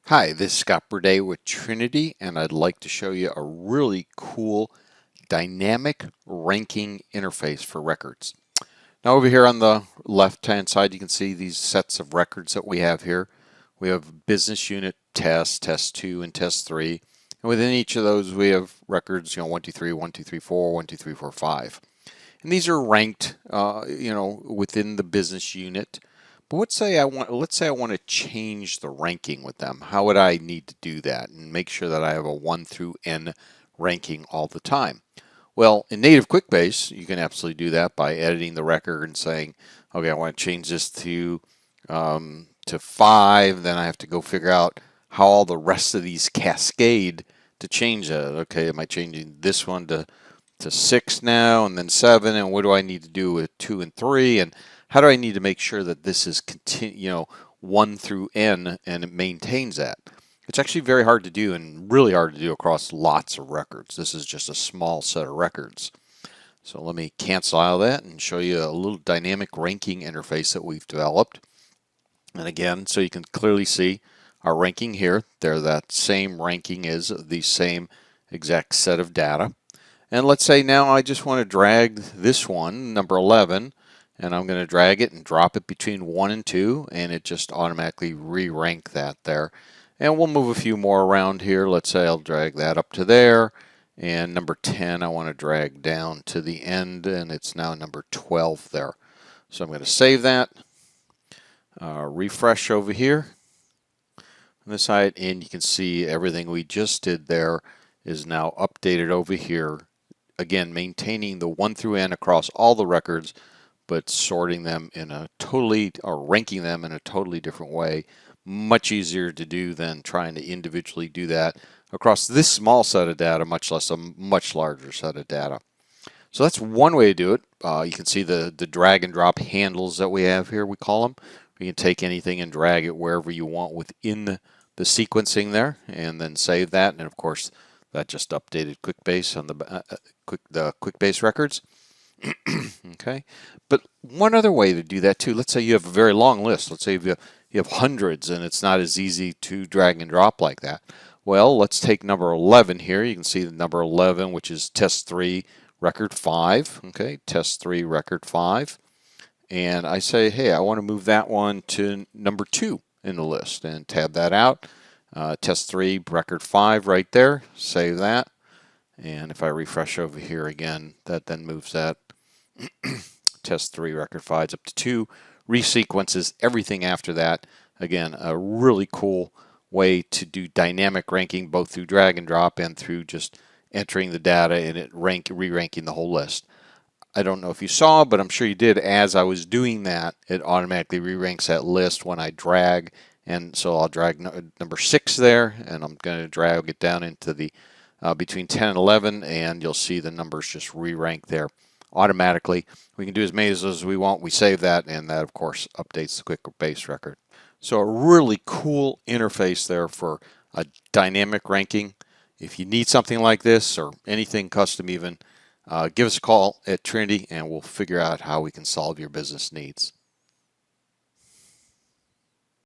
Hi, this is Scott Burdett with Trinity, and I'd like to show you a really cool dynamic ranking interface for records. Now over here on the left-hand side, you can see these sets of records that we have here. We have business unit test, test 2, and test 3. And within each of those, we have records, 1, 2, 3, 1, 2, 3, 4, 1, 2, 3, 4, 5. And these are ranked, within the business unit. But let's say I want to change the ranking with them. How would I need to do that and make sure that I have a 1 through N ranking all the time? Well, in native Quickbase, you can absolutely do that by editing the record and saying, okay, I want to change this to 5. Then I have to go figure out how all the rest of these cascade to change that. Okay, am I changing this one to 6 now, and then 7, and what do I need to do with 2 and 3, and how do I need to make sure that this is 1 through N and it maintains that? It's actually very hard to do and really hard to do across lots of records. This is just a small set of records. So let me cancel out of that and show you a little dynamic ranking interface that we've developed. And again, so you can clearly see our ranking here. They're that same ranking is the same exact set of data. And let's say now I just want to drag this one, number 11, and I'm going to drag it and drop it between 1 and 2, and it just automatically re-rank that there. And we'll move a few more around here. Let's say I'll drag that up to there, and number 10 I want to drag down to the end, and it's now number 12 there. So I'm going to save that, refresh over here on this side, and you can see everything we just did there is now updated over here. Again, maintaining the 1 through N across all the records, but sorting them in a ranking them in a totally different way. Much easier to do than trying to individually do that across this small set of data, much less a much larger set of data. So that's one way to do it. You can see the drag and drop handles that we have here, we call them. You can take anything and drag it wherever you want within the sequencing there, and then save that. And of course, that just updated Quickbase on the Quickbase records. Okay, but one other way to do that too. Let's say you have a very long list. Let's say you have hundreds, and it's not as easy to drag and drop like that. Well, let's take number 11 here. You can see the number 11, which is test 3, record 5. Okay, test 3, record 5. And I say, hey, I want to move that one to number 2 in the list, and tab that out. Test 3, record 5 right there. Save that. And if I refresh over here again, that then moves that test 3, record 5 up to 2. Resequences everything after that. Again, a really cool way to do dynamic ranking, both through drag and drop and through just entering the data and it re-ranking the whole list. I don't know if you saw, but I'm sure you did. As I was doing that, it automatically re-ranks that list when I drag. And so I'll drag number 6 there, and I'm going to drag it down into the between 10 and 11, and you'll see the numbers just re-rank there automatically. We can do as many as we want. We save that, and that, of course, updates the Quickbase record. So a really cool interface there for a dynamic ranking. If you need something like this or anything custom even, give us a call at Trinity, and we'll figure out how we can solve your business needs.